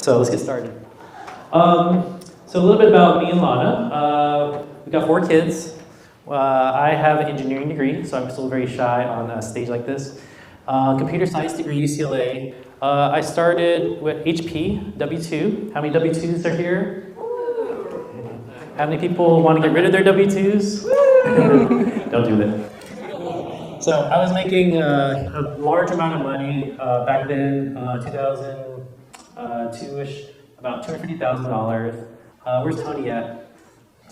So let's get started. So a little bit about me and Lana. We've got 4 kids. I have an engineering degree, so I'm still very shy on a stage like this. Computer science degree, UCLA. I started with HP, W-2. How many W-2s are here? How many people want to get rid of their W-2s? Don't do that. So I was making a large amount of money back then, 2002-ish, about $250,000. Where's Tony at?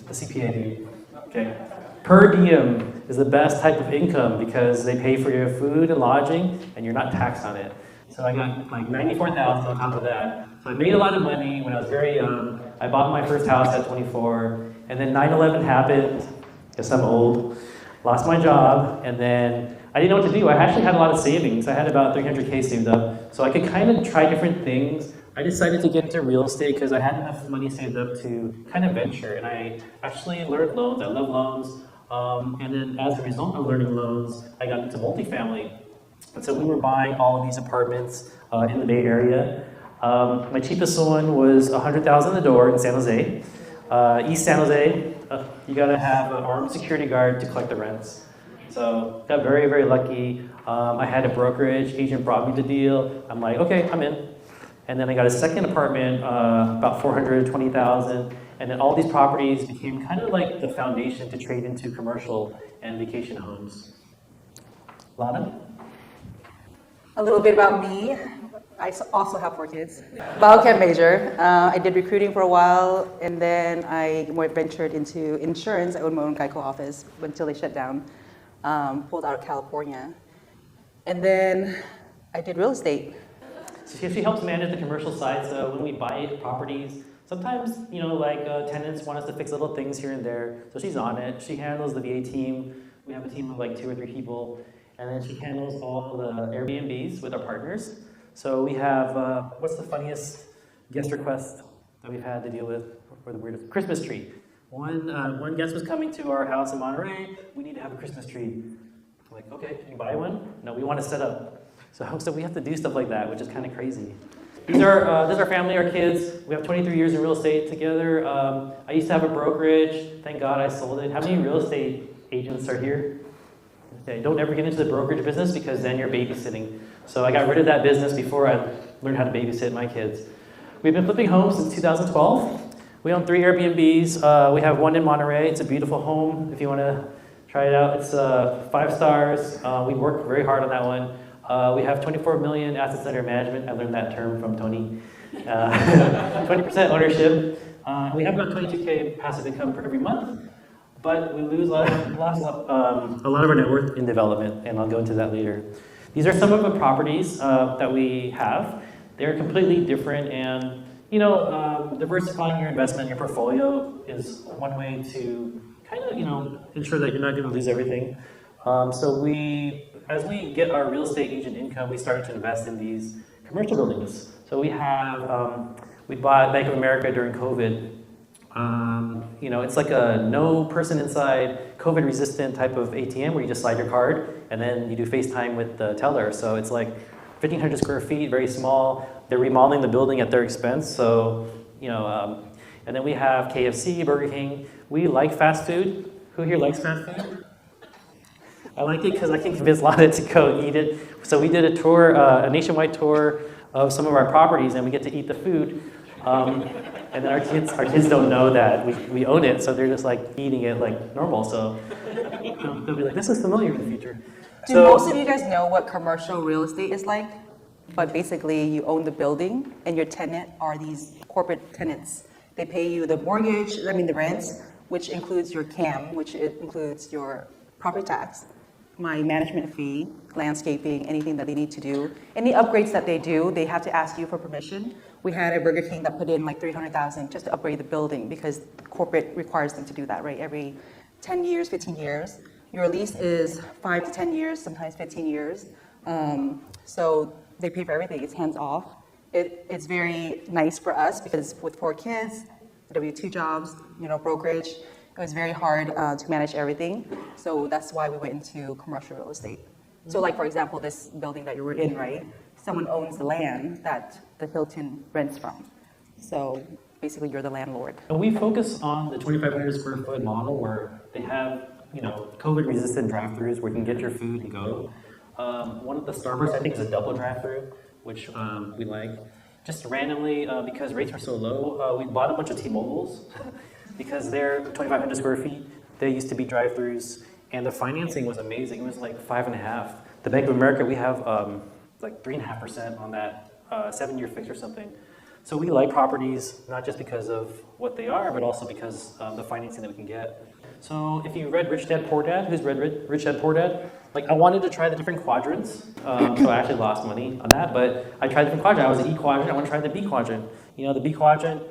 The CPA dude. Okay. Per diem is the best type of income because they pay for your food and lodging, and you're not taxed on it. So I got like $94,000 on top of that. So I made a lot of money when I was very young. I bought my first house at 24, and then 9/11 happened. Guess I'm old. Lost my job, and then I didn't know what to do. I actually had a lot of savings. I had about $300K saved up, so I could kind of try different things. I decided to get into real estate because I had enough money saved up to kind of venture, and I actually learned loans. I love loans, and then as a result of learning loans, I got into multifamily. And so we were buying all of these apartments in the Bay Area. My cheapest one was $100,000 a door in San Jose. East San Jose, you gotta have an armed security guard to collect the rents. So got very, very lucky. I had a brokerage agent brought me the deal. I'm like, okay, I'm in. And then I got a second apartment, about $420,000. And then all these properties became kind of like the foundation to trade into commercial and vacation homes. Lana? A little bit about me. I also have 4 kids. Biochem major. I did recruiting for a while, and then I ventured into insurance. I owned my own Geico office until they shut down. Pulled out of California. And then I did real estate. So she helps manage the commercial side. So when we buy properties, sometimes, tenants want us to fix little things here and there. So she's on it. She handles the VA team. We have a team of like 2 or 3 people. And then she handles all the Airbnbs with our partners. So we have, what's the funniest guest request that we've had to deal with, or the weirdest? Christmas tree. One guest was coming to our house in Monterey. We need to have a Christmas tree. I'm like, okay, can you buy one? No, we want to set up. So we have to do stuff like that, which is kind of crazy. This is our family, our kids. We have 23 years in real estate together. I used to have a brokerage. Thank God I sold it. How many real estate agents are here? Okay, don't ever get into the brokerage business because then you're babysitting. So I got rid of that business before I learned how to babysit my kids. We've been flipping homes since 2012. We own 3 Airbnbs. We have one in Monterey. It's a beautiful home if you want to try it out. It's 5 stars. We worked very hard on that one. We have 24 million assets under management. I learned that term from Tony. 20% ownership. We have about 22K passive income for every month. But we lost a lot of our net worth in development, and I'll go into that later. These are some of the properties that we have. They're completely different, and diversifying your investment, your portfolio is one way to kind of ensure that you're not going to lose everything. As we get our real estate agent income, we started to invest in these commercial buildings. So we bought Bank of America during COVID. It's like a no person inside, COVID resistant type of ATM where you just slide your card and then you do FaceTime with the teller. So it's like 1,500 square feet, very small. They're remodeling the building at their expense. So, and then we have KFC, Burger King. We like fast food. Who here likes fast food? I like it because I can convince Lana to go eat it. So we did a tour, a nationwide tour of some of our properties, and we get to eat the food. And then our kids don't know that we own it, so they're just like eating it like normal. So they'll be like, "This is familiar in the future." Do most of you guys know what commercial real estate is like? But basically, you own the building, and your tenant are these corporate tenants. They pay you the mortgage, the rents, which includes your CAM, which includes your property tax, my management fee, landscaping, anything that they need to do. Any upgrades that they do, they have to ask you for permission. We had a Burger King that put in like $300,000 just to upgrade the building because corporate requires them to do that, right? Every 10 years, 15 years. Your lease is 5 to 10 years, sometimes 15 years. So they pay for everything. It's hands off. It's very nice for us because with 4 kids, W-2 jobs, brokerage, it was very hard to manage everything. So that's why we went into commercial real estate. So like, for example, this building that you were in, right? Someone owns the land that the Hilton rents from. So basically, you're the landlord. And we focus on the 2,500 square foot model where they have, COVID-resistant drive-throughs where you can get your food and go. One of the Starbucks, I think, is a double drive-through, which we like. Just randomly, because rates are so low, we bought a bunch of T-Mobiles because they're 2,500 square feet. They used to be drive-throughs, and the financing was amazing. It was like 5.5. The Bank of America, we have like 3.5% on that 7-year fix or something. So we like properties, not just because of what they are, but also because of the financing that we can get. So if you read Rich Dad Poor Dad, who's read Rich Dad Poor Dad? Like I wanted to try the different quadrants, so I actually lost money on that, but I tried different quadrants. I was an E quadrant, I want to try the B quadrant. The B quadrant,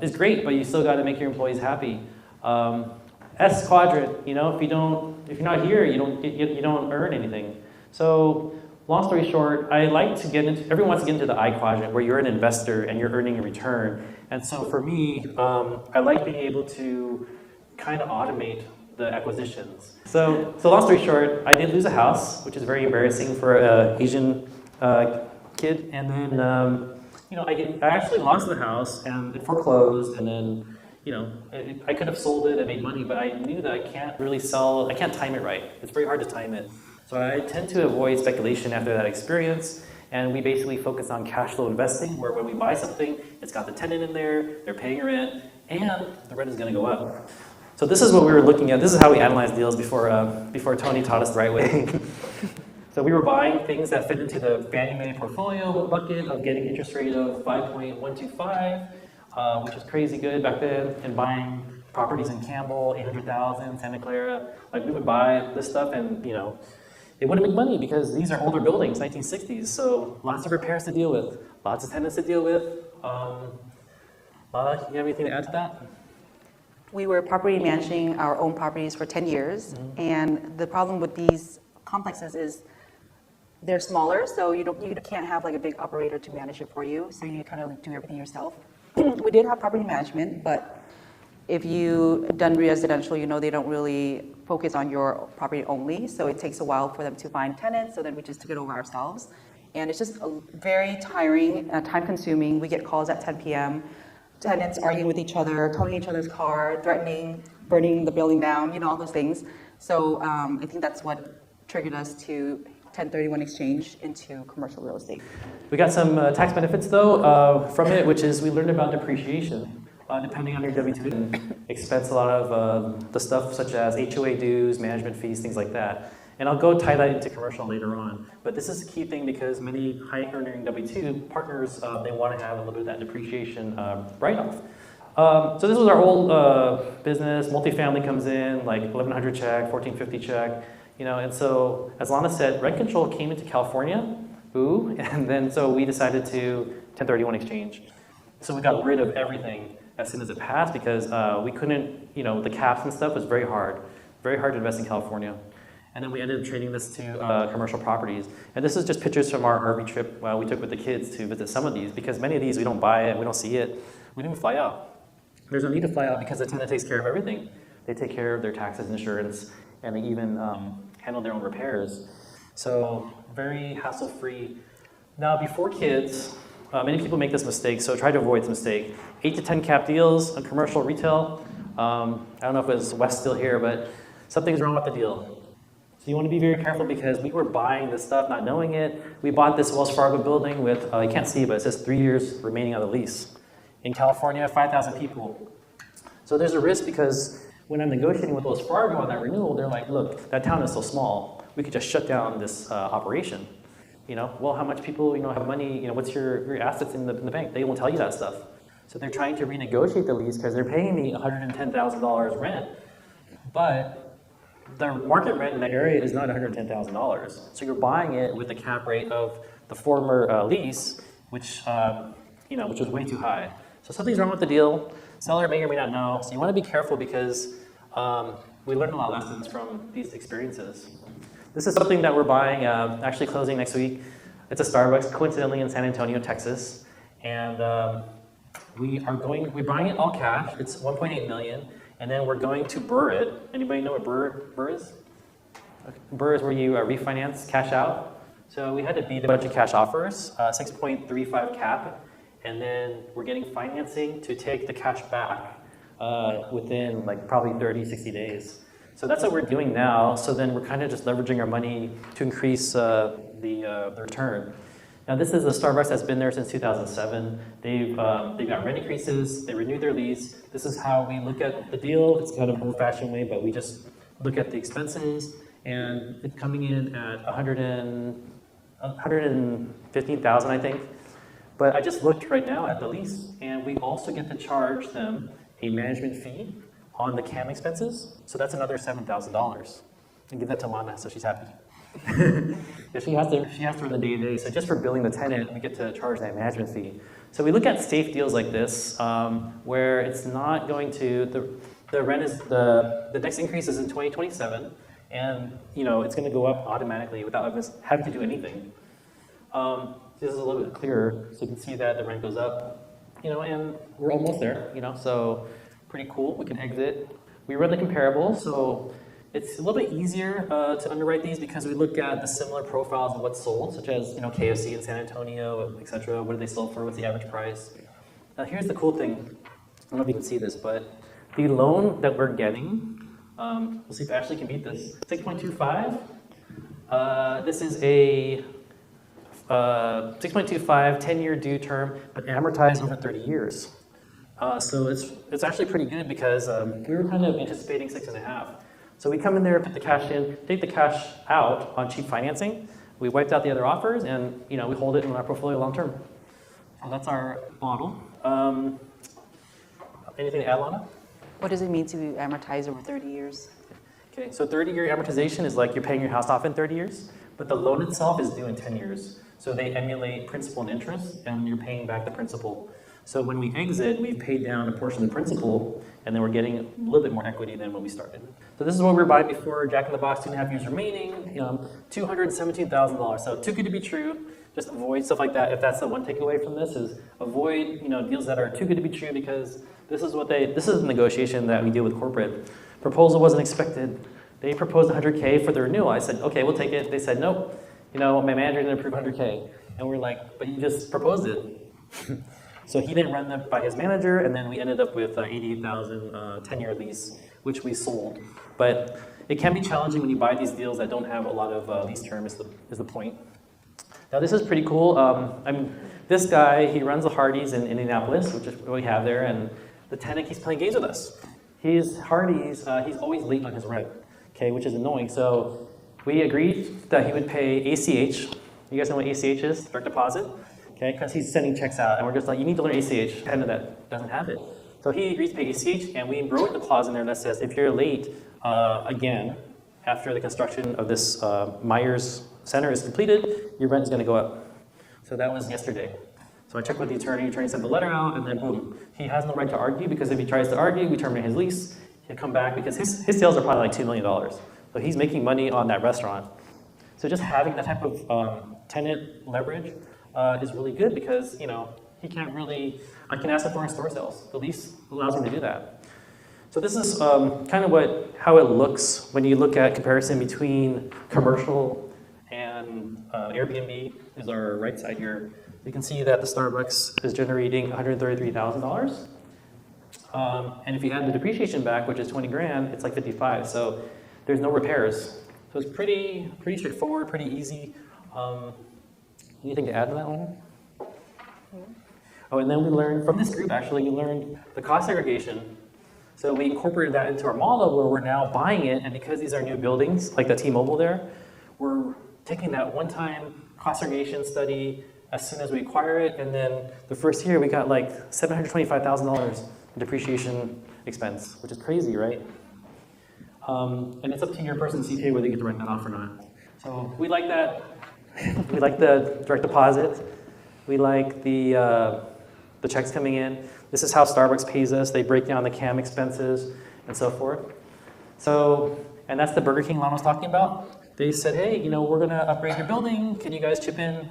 is great, but you still got to make your employees happy. S quadrant, if you're not here, you don't earn anything. So long story short, everyone wants to get into the I quadrant where you're an investor and you're earning a return. And so for me, I like being able to kind of automate the acquisitions. So long story short, I did lose a house, which is very embarrassing for an Asian kid. And then, I actually lost the house and it foreclosed. And then, I could have sold it and made money, but I knew that I can't time it right. It's very hard to time it. So I tend to avoid speculation after that experience, and we basically focus on cash flow investing, where when we buy something, it's got the tenant in there, they're paying rent, and the rent is going to go up. So this is what we were looking at. This is how we analyze deals before Tony taught us the right way. So we were buying things that fit into the Fannie Mae portfolio bucket of getting interest rate of 5.125, which was crazy good back then, and buying properties in Campbell, 800,000, Santa Clara. Like we would buy this stuff and, it wouldn't make money because these are older buildings, 1960s. So lots of repairs to deal with, lots of tenants to deal with. You have anything to add to that? We were property managing our own properties for 10 years. And the problem with these complexes is they're smaller, so you can't have like a big operator to manage it for you. So you kind of do everything yourself. We did have property management, but if you've done residential, they don't really focus on your property only. So it takes a while for them to find tenants. So then we just took it over ourselves. And it's just very tiring, time consuming. We get calls at 10 p.m. Tenants arguing with each other, towing each other's car, threatening, burning the building down, all those things. So I think that's what triggered us to 1031 exchange into commercial real estate. We got some tax benefits though from it, which is we learned about depreciation. Depending on your W-2, expense a lot of the stuff such as HOA dues, management fees, things like that. And I'll go tie that into commercial later on. But this is a key thing because many high-earning W-2 partners, they want to have a little bit of that depreciation write-off. So this was our old business. Multifamily comes in, like 1,100 check, 1,450 check, And so, as Lana said, rent control came into California, and then so we decided to 1031 exchange. So we got rid of everything as soon as it passed because we couldn't, the caps and stuff was very hard to invest in California. And then we ended up trading this to commercial properties. And this is just pictures from our RV trip we took with the kids to visit some of these because many of these we don't buy it, we don't see it, we didn't even fly out. There's no need to fly out because the tenant takes care of everything. They take care of their taxes, insurance, and they even handle their own repairs. So very hassle-free. Now before kids, many people make this mistake, so try to avoid this mistake. 8 to 10 cap deals on commercial retail. I don't know if it was Wes still here, but something's wrong with the deal. So you want to be very careful because we were buying this stuff not knowing it. We bought this Wells Fargo building with, you can't see, but it says 3 years remaining on the lease. In California, 5,000 people. So there's a risk because when I'm negotiating with Wells Fargo on that renewal, they're like, look, that town is so small, we could just shut down this operation. Well, how much people, have money, what's your assets in the bank? They won't tell you that stuff. So they're trying to renegotiate the lease because they're paying me $110,000 rent, but the market rent in that area is not $110,000. So you're buying it with the cap rate of the former lease, which was way too high. So something's wrong with the deal. Seller may or may not know. So you want to be careful because we learned a lot of lessons from these experiences. This is something that we're buying, actually closing next week. It's a Starbucks, coincidentally in San Antonio, Texas. And we're buying it all cash. It's $1.8 million. And then we're going to BRRRR it. Anybody know what BRRRR is? Okay. BRRRR is where you refinance, cash out. So we had to beat a bunch of cash offers, 6.35 cap. and then we're getting financing to take the cash back within like probably 30, 60 days. So that's what we're doing now. So then we're kind of just leveraging our money to increase the return. Now this is a Starbucks that's been there since 2007. They've got rent increases, they renewed their lease. This is how we look at the deal. It's kind of an old-fashioned way, but we just look at the expenses, and it's coming in at 115,000, I think. But I just looked right now at the lease, and we also get to charge them a management fee on the CAM expenses. So that's another $7,000. And give that to Lana so she's happy. Yeah, she has to run the day-to-day. So just for billing the tenant, we get to charge that management fee. So we look at safe deals like this, where it's not going to, the rent is, the next increase is in 2027, and it's going to go up automatically without us having to do anything. This is a little bit clearer, so you can see that the rent goes up, and we're almost there, so pretty cool. We can exit. We run the comparable, so it's a little bit easier to underwrite these because we look at the similar profiles of what's sold, such as KFC in San Antonio, etc. What do they sell for? What's the average price? Now here's the cool thing. I don't know if you can see this, but the loan that we're getting, we'll see if Ashley can beat this. 6.25. This is a 6.25 10-year due term, but amortized over 30 years. So it's actually pretty good because we were kind of anticipating 6.5. So we come in there, put the cash in, take the cash out on cheap financing. We wiped out the other offers, and we hold it in our portfolio long term. So that's our model. Anything to add, Lana? What does it mean to amortize over 30 years? Okay, so 30-year amortization is like you're paying your house off in 30 years, but the loan itself is due in 10 years. So they emulate principal and interest, and you're paying back the principal. So when we exit, we've paid down a portion of the principal, and then we're getting a little bit more equity than when we started. So this is what we were buying before, Jack in the Box, 2.5 years remaining, $217,000. So too good to be true. Just avoid stuff like that. If that's the one takeaway from this, is avoid deals that are too good to be true, because this is the negotiation that we deal with corporate. Proposal wasn't expected. They proposed 100K for the renewal. I said, okay, we'll take it. They said, nope. My manager didn't approve 100K. And we're like, but you just proposed it. So he didn't run that by his manager, and then we ended up with 88,000 10-year lease, which we sold. But it can be challenging when you buy these deals that don't have a lot of lease term is the point. Now this is pretty cool. This guy, he runs the Hardee's in Indianapolis, which is what we have there, and the tenant keeps playing games with us. Hardee's, he's always late on his rent, okay, which is annoying. So we agreed that he would pay ACH. You guys know what ACH is? Direct deposit. Okay, because he's sending checks out, and we're just like, you need to learn ACH. Tenant that doesn't have it. So he agrees to pay ACH, and we wrote the clause in there that says if you're late again after the construction of this Myers Center is completed, your rent is going to go up. So that was yesterday. So I checked with the attorney sent the letter out, and then boom. He has no right to argue, because if he tries to argue, we terminate his lease. He'll come back, because his sales are probably like $2 million. So he's making money on that restaurant. So just having that type of tenant leverage is really good, because he can't really, I can ask him for his store sales. The lease allows him to do that. So this is kind of how it looks when you look at comparison between commercial and Airbnb. Is our right side here. You can see that the Starbucks is generating $133,000. And if you add the depreciation back, which is 20 grand, it's like 55. So there's no repairs. So it's pretty straightforward, pretty easy. Anything to add to that one? Oh, and then we learned from this group, actually, we learned the cost segregation. So we incorporated that into our model, where we're now buying it, and because these are new buildings, like the T-Mobile there, we're taking that one-time cost segregation study as soon as we acquire it, and then the first year we got like $725,000 in depreciation expense, which is crazy, right? And it's up to your person's CPA whether you get to write that off or not. So we like that. We like the direct deposit. We like the checks coming in. This is how Starbucks pays us. They break down the CAM expenses and so forth. So, and that's the Burger King Lana was talking about. They said, hey, we're going to upgrade your building. Can you guys chip in?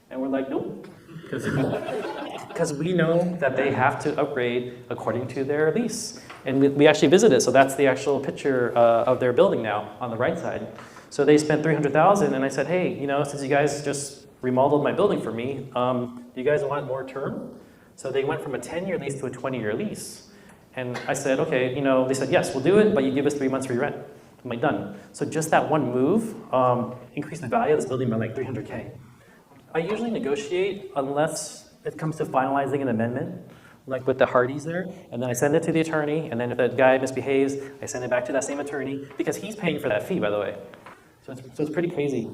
And we're like, nope. Because we know that they have to upgrade according to their lease. And we actually visited, so that's the actual picture of their building now on the right side. So they spent $300,000, and I said, hey, since you guys just remodeled my building for me, do you guys want more term? So they went from a 10-year lease to a 20-year lease. And I said, okay, they said, yes, we'll do it, but you give us 3 months free rent. I'm like, done. So just that one move increased the value of this building by like $300K. I usually negotiate unless it comes to finalizing an amendment, like with the Hardys there, and then I send it to the attorney, and then if that guy misbehaves, I send it back to that same attorney, because he's paying for that fee, by the way. So it's pretty crazy.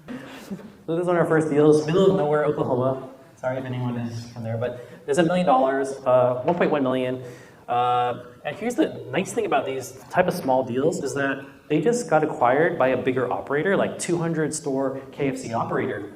So this is one of our first deals, middle of nowhere, Oklahoma. Sorry if anyone is from there, but there's $1 million, 1.1 million. And here's the nice thing about these type of small deals is that they just got acquired by a bigger operator, like 200 store KFC operator.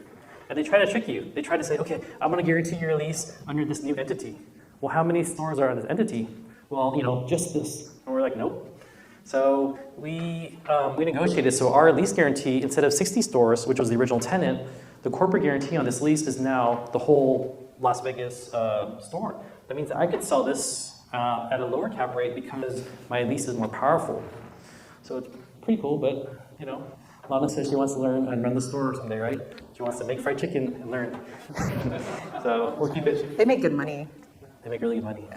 And they try to trick you. They try to say, okay, I'm going to guarantee your lease under this new entity. Well, how many stores are on this entity? Well, just this. And we're like, nope. So we negotiated. So our lease guarantee, instead of 60 stores, which was the original tenant, the corporate guarantee on this lease is now the whole Las Vegas store. That means I could sell this at a lower cap rate because my lease is more powerful. So it's pretty cool, but Lana says she wants to learn and run the store someday, right? She wants to make fried chicken and learn. So we'll keep it. They make good money. They make really good money.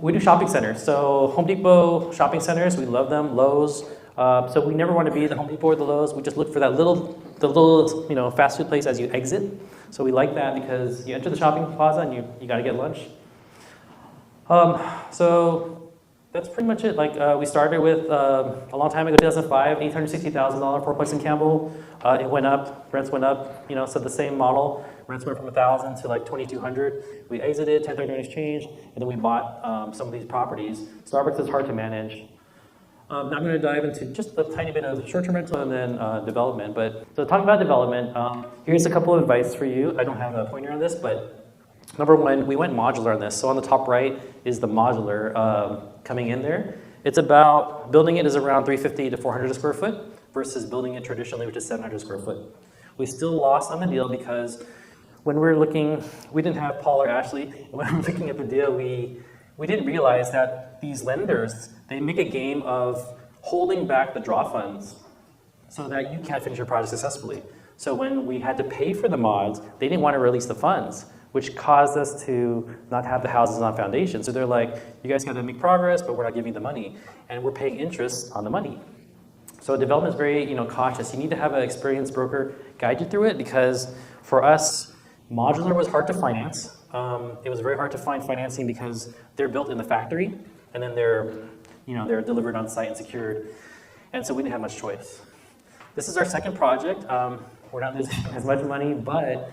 We do shopping centers. So Home Depot shopping centers, we love them. Lowe's. So we never want to be the Home Depot or the Lowe's. We just look for the little fast food place as you exit. So we like that because you enter the shopping plaza and you got to get lunch. So that's pretty much it. We started with a long time ago, 2005, $860,000 fourplex in Campbell. It went up, rents went up. So the same model. Rents went from 1,000 to like 2,200. We exited, 1031 exchange, and then we bought some of these properties. Starbucks is hard to manage. Now I'm going to dive into just a tiny bit of short-term rental and then development. So talking about development, here's a couple of advice for you. I don't have a pointer on this, but number one, we went modular on this. So on the top right is the modular coming in there. It's about, building it is around 350 to 400 square foot versus building it traditionally, which is 700 square foot. We still lost on the deal because when we were looking, we didn't have Paul or Ashley. When we were looking at the deal, we didn't realize that these lenders, they make a game of holding back the draw funds so that you can't finish your project successfully. So when we had to pay for the mods, they didn't want to release the funds, which caused us to not have the houses on foundation. So they're like, you guys got to make progress, but we're not giving you the money. And we're paying interest on the money. So development is very cautious. You need to have an experienced broker guide you through it because for us, modular was hard to finance. It was very hard to find financing because they're built in the factory and then they're delivered on site and secured. And so we didn't have much choice. This is our second project. We're not losing as much money, but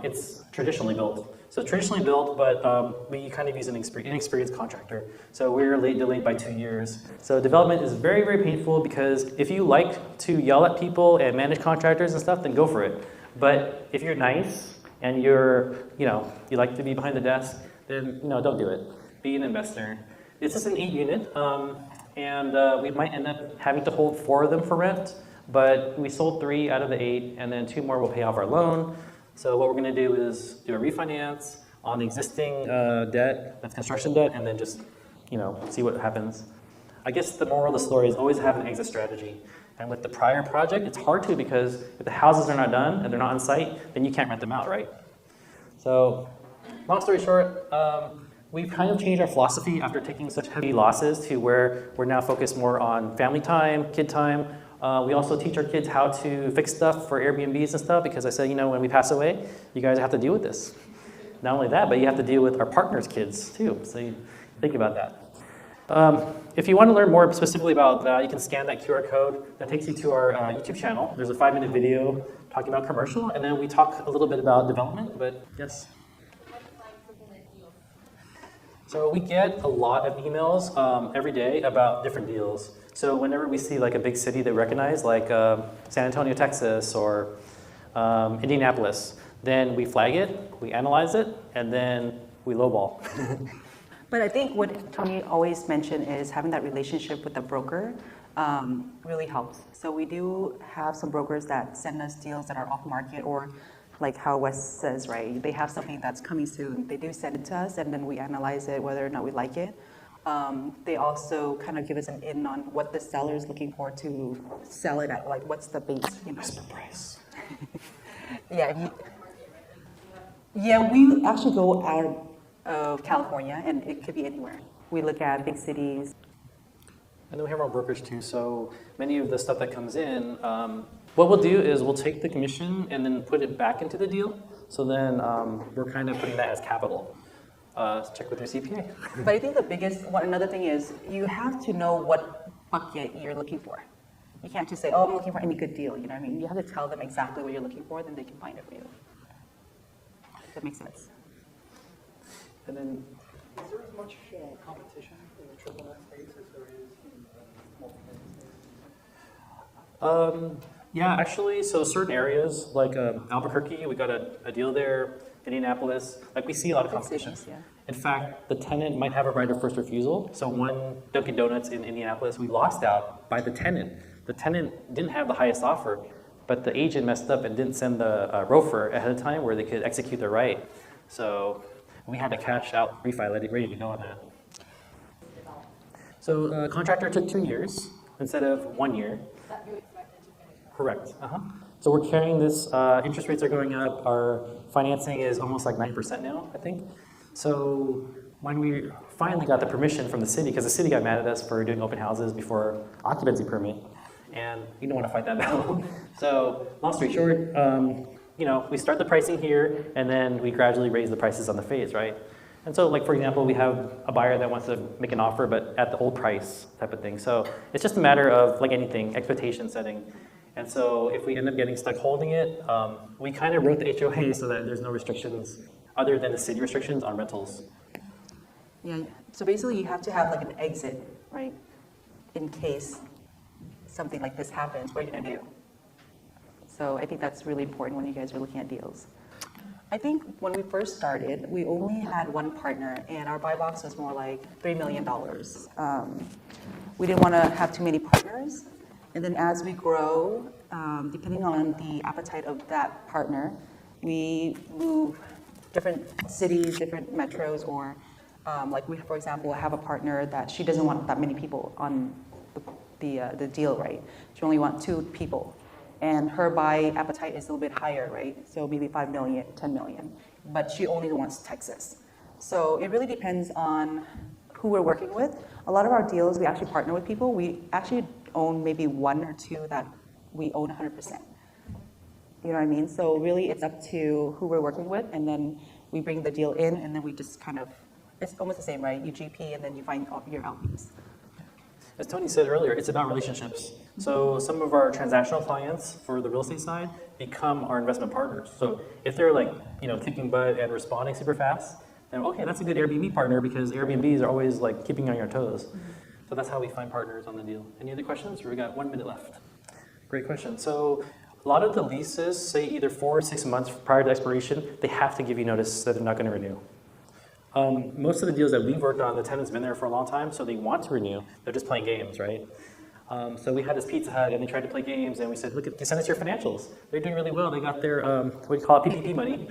it's traditionally built. So traditionally built, but we kind of use an inexperienced contractor. So we're delayed by 2 years. So development is very, very painful because if you like to yell at people and manage contractors and stuff, then go for it. But if you're nice and you like to be behind the desk, then don't do it. Be an investor. This is an 8-unit, and we might end up having to hold 4 of them for rent. But we sold 3 out of the 8, and then 2 more will pay off our loan. So what we're going to do is do a refinance on the existing debt, that's construction debt, and then just see what happens. I guess the moral of the story is always have an exit strategy. And with the prior project, it's hard to because if the houses are not done and they're not on site, then you can't rent them out, right? So long story short, we've kind of changed our philosophy after taking such heavy losses to where we're now focused more on family time, kid time. We also teach our kids how to fix stuff for Airbnbs and stuff because I said, when we pass away, you guys have to deal with this. Not only that, but you have to deal with our partners' kids too. So you think about that. If you want to learn more specifically about that, you can scan that QR code. That takes you to our YouTube channel. There's a 5-minute video talking about commercial, and then we talk a little bit about development, but yes. So we get a lot of emails every day about different deals. So whenever we see like a big city that we recognize, like San Antonio, Texas, or Indianapolis, then we flag it, we analyze it, and then we lowball. But I think what Tony always mentioned is having that relationship with the broker really helps. So we do have some brokers that send us deals that are off market or like how Wes says, right? They have something that's coming soon. They do send it to us and then we analyze it, whether or not we like it. They also kind of give us an in on what the seller is looking for to sell it at, like what's the base, Investment price. Yeah. Yeah, we actually go out of California, and it could be anywhere. We look at big cities. And then we have our brokerage too. So many of the stuff that comes in, what we'll do is we'll take the commission and then put it back into the deal. So then we're kind of putting that as capital. Check with your CPA. But I think the biggest one, another thing is you have to know what bucket you're looking for. You can't just say, oh, I'm looking for any good deal. You know what I mean? You have to tell them exactly what you're looking for, then they can find it for you. If that makes sense. And then, Is there as much competition in the triple net space as there is in multi-net space? yeah, actually, so certain areas like Albuquerque, we got a deal there. Indianapolis, like we see a lot of competition. Cities, yeah. In fact, the tenant might have a right of first refusal. So one Dunkin' Donuts in Indianapolis, we lost out by the tenant. The tenant didn't have the highest offer, but the agent messed up and didn't send the ROFR ahead of time where they could execute their right. So we had to cash out, refi, ready to go on that. So contractor took 2 years instead of 1 year. That you expected to finish? Correct. So we're carrying this, interest rates are going up, our financing is almost like 9% now, I think. So when we finally got the permission from the city, because the city got mad at us for doing open houses before occupancy permit, and you don't want to fight that battle. So long story short, you know, we start the pricing here, and then we gradually raise the prices on the phase, right? And so, like, for example, we have a buyer that wants to make an offer, but at the old price type of thing. So it's just a matter of, like anything, expectation setting. And so if we end up getting stuck holding it, we kind of wrote the HOA so that there's no restrictions other than the city restrictions on rentals. Yeah, so basically you have to have like an exit, right? In case something like this happens, what are you gonna do? So I think that's really important when you guys are looking at deals. I think when we first started, we only had one partner and our buy box was more like $3 million. We didn't want to have too many partners. And then as we grow, depending on the appetite of that partner, we move different cities, different metros, or like we, for example, have a partner that she doesn't want that many people on the deal, right? She only wants 2 people. And her buy appetite is a little bit higher, right? So maybe 5 million, 10 million, but she only wants Texas. So it really depends on who we're working with. A lot of our deals, we actually partner with people. We actually own maybe 1 or 2 that we own 100%. You know what I mean? So really it's up to who we're working with, and then we bring the deal in, and then we just kind of, it's almost the same, right? You GP, and then you find your LPs. As Tony said earlier, it's about relationships. So some of our transactional clients for the real estate side become our investment partners. So if they're like, you know, kicking butt and responding super fast, then okay, that's a good Airbnb partner because Airbnbs are always like keeping you on your toes. So that's how we find partners on the deal. Any other questions? We got 1 minute left. Great question. So a lot of the leases say either 4 or 6 months prior to expiration, they have to give you notice that they're not going to renew. Most of the deals that we've worked on, the tenant's been there for a long time, so they want to renew. They're just playing games, right? So we had this Pizza Hut, and they tried to play games, and we said, look, send us your financials. They're doing really well. They got their, what do you call it, PPP money,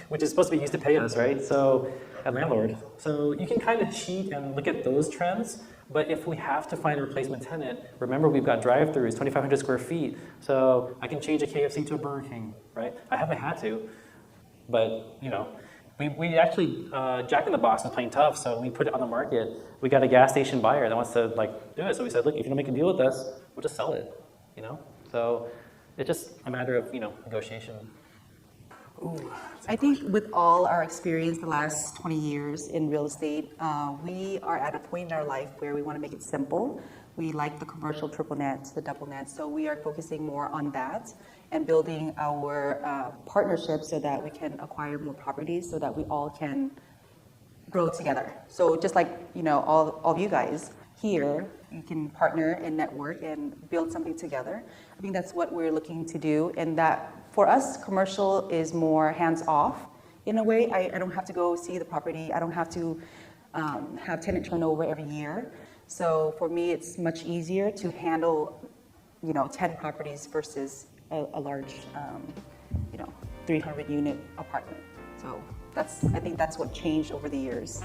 which is supposed to be used to pay us, right? So, a landlord. So you can kind of cheat and look at those trends, but if we have to find a replacement tenant, remember we've got drive-throughs, 2,500 square feet, so I can change a KFC to a Burger King, right? I haven't had to, but, you know, we actually, Jack in the Box was playing tough, so we put it on the market. We got a gas station buyer that wants to like do it. So we said, look, if you don't make a deal with us, we'll just sell it, you know? So it's just a matter of, you know, negotiation. Ooh. I think with all our experience the last 20 years in real estate, we are at a point in our life where we want to make it simple. We like the commercial triple nets, the double nets, so we are focusing more on that and building our partnerships so that we can acquire more properties so that we all can grow together. So just like, you know, all of you guys here, you can partner and network and build something together. I think that's what we're looking to do, and that for us, commercial is more hands-off in a way. I don't have to go see the property. I don't have to have tenant turnover every year. So for me, it's much easier to handle, you know, 10 properties versus a large, you know, 300 unit apartment. So I think that's what changed over the years.